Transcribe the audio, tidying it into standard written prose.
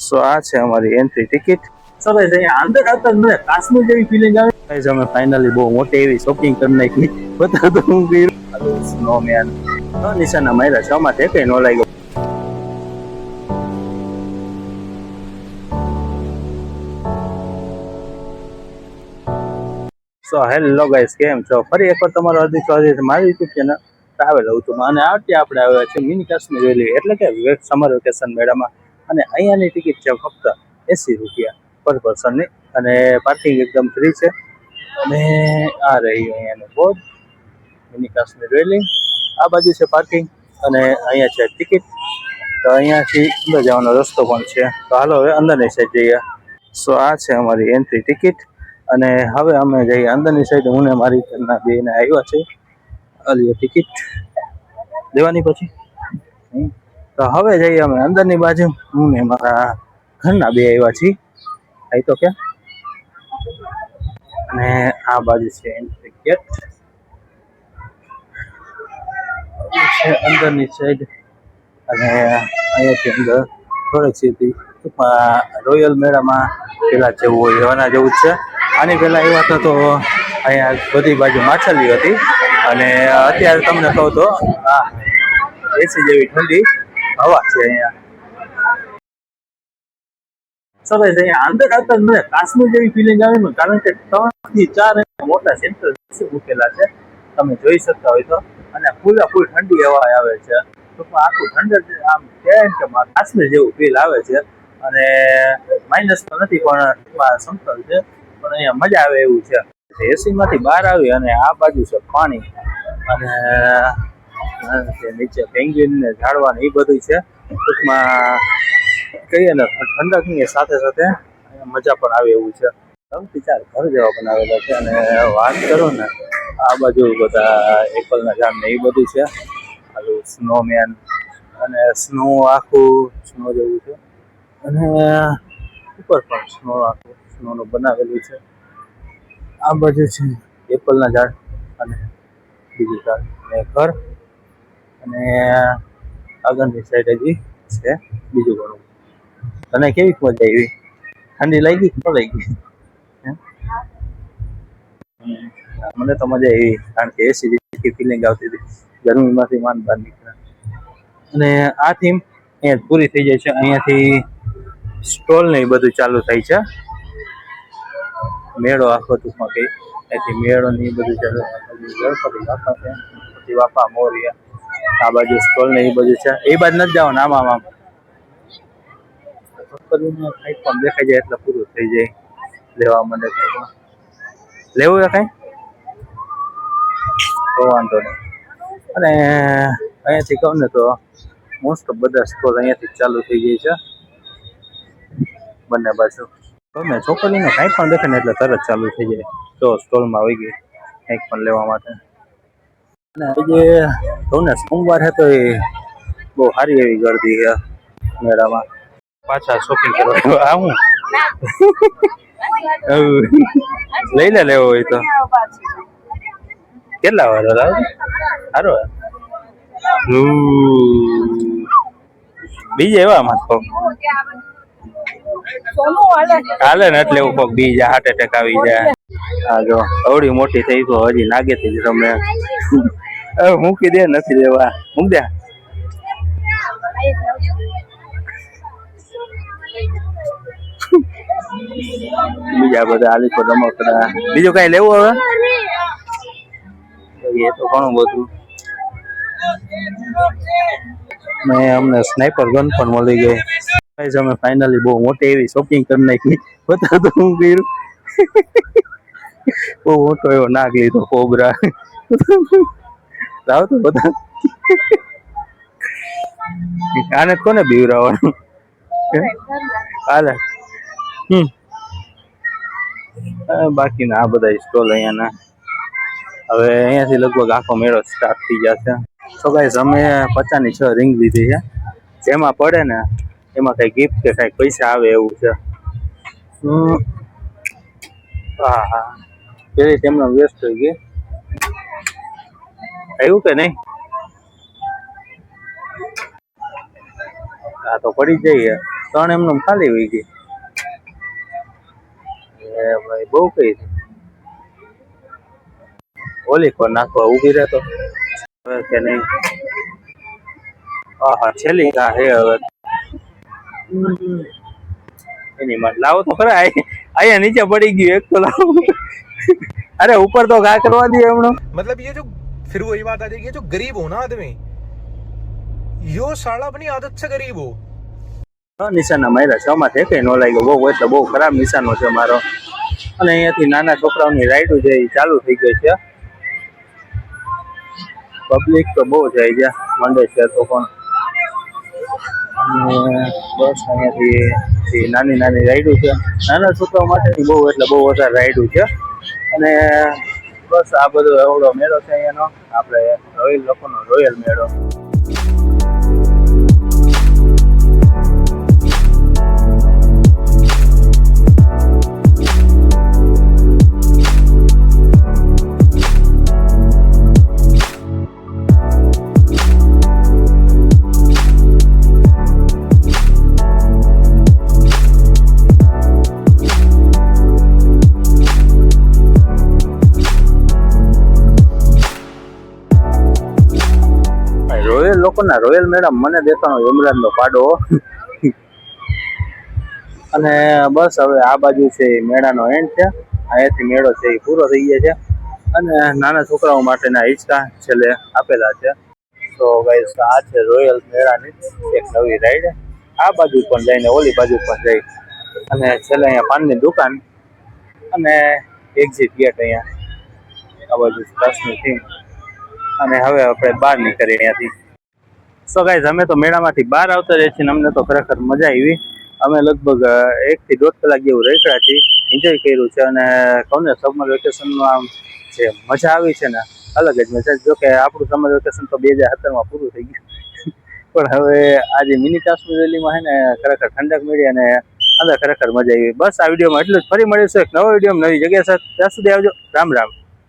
સો આ છે અમારી એન્ટ્રી ટિકિટ. સો ગાઈસ અહીંયા અંદર આવતા મને કાશ્મીર જેવી ફિલિંગ આવે. ગાઈસ અમે ફાઇનલી બહુ મોટી એવી શોપિંગ કરી નાખી. બતા તો હું કર્યું સ્નોમેન નિશાના માર્યા છે આમાં ઠેકાઈ ન લાગ્યો. સો હેલો ગાઈસ, કેમ છો? ફરી એકવાર તમારો હાર્દિક સ્વાગત છે મારી યુટ્યુબ ચેનલ ટ્રાવેલ હતું. અને આજે આપણે આવ્યા છે મિની કાશ્મીર વેલી એટલે કે સમર વેકેશન મેળામાં. અને અહીંયાની ટિકિટ છે ફક્ત 80 રૂપિયા પર પર્સનની અને પાર્કિંગ એકદમ ફ્રી છે. અને આ રહ્યું અહીંયાનું બોર્ડ મિની કાશ્મીર વેલી. આ બાજુ છે પાર્કિંગ અને અહીંયા છે ટિકિટ. તો અહીંયાથી અંદર જવાનો રસ્તો પણ છે. તો હાલો હવે અંદરની સાઈડ જઈએ. સો આ છે અમારી એન્ટ્રી ટિકિટ અને હવે અમે જઈએ અંદરની સાઈડ. હું ને મારી ઘરના બેને આવ્યા છે અલી ટિકિટ લેવાની પછી. તો હવે જઈએ અમે અંદરની બાજુ. હું ને મારા ઘરના બે આવ્યા છીએ આઈ તો કે. અને આ બાજુ છે એન્ટ્રી ગેટ છે અંદરની સાઈડ. અને અહીંયાથી અંદર થોડીક સીધી ટૂંકમાં રોયલ મેળામાં પેલા જેવું હોય એવાના જેવું જ છે. આની પહેલા આવ્યા હતા તો અહીંયા બધી બાજુ માછલી હતી અને અત્યારે તમને કહું તો આ એસી જેવી ઠંડી હવા છે અહીંયા. સર અહીંયા અંદર આવતા મને કાશ્મીર જેવી ફિલિંગ આવે ને, કારણ કે 3 થી 4 મોટા સેન્ટર મૂકેલા છે તમે જોઈ શકતા હોય તો. અને ફૂલ ઠંડી હવા આવે છે. ટૂંકમાં આખું ઠંડક આમ કેમ કે કાશ્મીર જેવું ફીલ આવે છે. અને માઇનસ તો નથી પણ સમતલ છે, પણ અહીંયા મજા આવે એવું છે. એસી માંથી બહાર આવી અને આ બાજુ છે પાણી અને નીચે પેંગ્વિન ને ઝાડવા ને એ બધું છે. ટૂંકમાં કહીએ ને ઠંડકની સાથે સાથે મજા પણ આવે એવું છે. 3 થી 4 ઘર જેવા બનાવેલા છે. અને વાત કરું ને આ બાજુ બધા એપલના ઝાડ ને એ બધું છે. આલું સ્નોમેન અને સ્નો આખું સ્નો જેવું છે. અને ઉપર પણ સ્નો આખું સ્નોનું બનાવેલું છે. આ બાજુ છે એપલના ઝાડ અને બીજું ઝાડ ને ઘર. અને આગળની સાઈડ હજી છે બીજું ઘણું. તને કેવી મજા આવી? ઠંડી લાગી ન લાગી? મને તો મજા આવી, કારણ કે એસી જેવી ફિલિંગ આવતી હતી. ગરમીમાંથી માંડ બહાર નીકળ્યા. અને આ થીમ અહીંયા પૂરી થઈ જાય છે. અહીંયાથી સ્ટોલ ને એ બધું ચાલુ થાય છે. મેળો આખો ટૂંકમાં કઈ અહીંથી મેળો ને એ બધું ચાલુ. ગણપતિ બાપા છે, ગણપતિ બાપા મોર્યા. આ બાજુ સ્ટોલ ને એ બધું છે. એ બાજુ નથી જવાનું, આમ કંઈક પણ દેખાઈ જાય એટલે પૂરું થઈ જાય. લેવા માંડે કંઈ પણ લેવું એ કઈ તો વાંધો નહીં. અને અહીંયાથી કહું ને તો મોસ્ટ ઓફ બધા સ્ટોલ અહીંયાથી ચાલુ થઈ જાય છે બંને બાજુ. ગમે છોકરીને કાંઈ પણ દેખે ને એટલે તરત ચાલુ થઈ જાય. તો સ્ટોલમાં આવી ગઈ કંઈક પણ લેવા માટે. અને આજે કહું ને સોમવાર છે તો એ બહુ સારી એવી ગરદી છે મેળામાં. પાછા શોપિંગ કરવા આવું લઈ લે લેવો હોય તો. કેટલા વાર સારો બીજે એવામાં તો હાલે ને એટલે એવું કોક બીજા હાર્ટ એટેક આવી જાય. હા જો અવડી મોટી થઈ તો હજી નાગેથી જ રમે. હવે મૂકી દે, નથી દેવા, મૂક દે. બીજા બધા આલીકો રમકડા બીજું કઈ લેવું હવે? એ તો ઘણું બધું. ને અમને સ્નાઈપર ગન પણ મળી ગઈ. અમે ફાઇનલી બહુ મોટી એવી શોપિંગ કરી નાખી. બતા તો હું કર્યું બહુ મોટો એવો નાગ લીધો કોબરા. લાવ તો બધા આને કોને બીવરાવાનું હાલે. બાકીના આ બધા સ્ટોલ અહીંયાના. હવે અહીંયાથી લગભગ આખો મેળો સ્ટાર્ટ થઈ જશે. તો ગાઈસ અમે 50 ની 6 રિંગ લીધી છે. જેમાં પડે ને એમાં કઈ ગિફ્ટ કે કઈ પૈસા આવે એવું છે. હા હા પેલી તેમનો વેસ્ટ થઈ ગઈ. આવ્યું કે નહીં? હા તો પડી જઈએ. ત્રણ એમને ખાલી હોય ગઈ એ ભાઈ બહુ કઈ ઓલી કો નાખવા ઉભી રહેતો હવે કે નહીં હા છેલ્લી કા હે હવે એની માં લાવો તો ખરા અહીંયા નીચે પડી ગયું એક તો લાવો अरे ऊपर तो घा करवा दिए हम लोग मतलब ये जो फिर वही बात आ जाएगी जो गरीब हो ना आदमी यो साला अपनी आदत से गरीब हो નિશાના માર્યા છ માં ઠેકે નો લાગ્યો બહુ એટલે બહુ ખરાબ નિશાનો છે મારો અને અહીંયાથી નાના છોકરાઓની રાઈડો છે એ ચાલુ થઈ ગઈ છે પબ્લિક તો બહુ જાય છે મંડે છે તો પણ બસ અહીંયાથી નાની નાની રાઈડો છે નાના છોકરાઓ માટેની બહુ એટલે બહુ વધારે રાઈડો છે અને બસ આ બધો એવડો મેળો છે અહીંયાનો આપણે રોયલ લોકોનો રોયલ મેળો રોયલ લોકોના રોયલ મેડમ મને દેખાણો યમરાજ નો પાડો અને બસ હવે આ બાજુ છે મેળાનો એન્ડ છે અહીંયાથી મેળો છે એ પૂરો થઈ ગયો છે અને નાના છોકરાઓ માટેના હિંચકા છેલ્લે આપેલા છે તો ગાઈસ આ છે રોયલ મેળાની એક નવી રાઈડ આ બાજુ પણ જઈને ઓલી બાજુ પણ જઈ અને છેલ્લે અહીંયા પાનની દુકાન અને એક્ઝિટ ગેટ અહીંયા આ બાજુ ક્લાસની થીમ અને હવે આપણે બહાર નીકળીએ અહીંયાથી સો ગાઈઝ અમે તો મેળામાંથી બહાર આવતા રહીએ છીએ અમને તો ખરેખર મજા આવી અમે લગભગ 1 થી 1.5 કલાક જેવું રેકડા છીએ એન્જોય કર્યું છે અને કહું ને સમર વેકેશનનું આમ જે મજા આવી છે ને અલગ જ મજા જો કે આપણું સમર વેકેશન તો 2017માં પૂરું થઈ ગયું પણ હવે આજે મિની કાશ્મીર વેલીમાં છે ને ખરેખર ઠંડક મળી અને અંદર ખરેખર મજા આવી બસ આ વિડીયોમાં એટલું જ ફરી મળીશું એક નવો વિડીયો નવી જગ્યા સાથે ત્યાં સુધી આવજો રામ રામ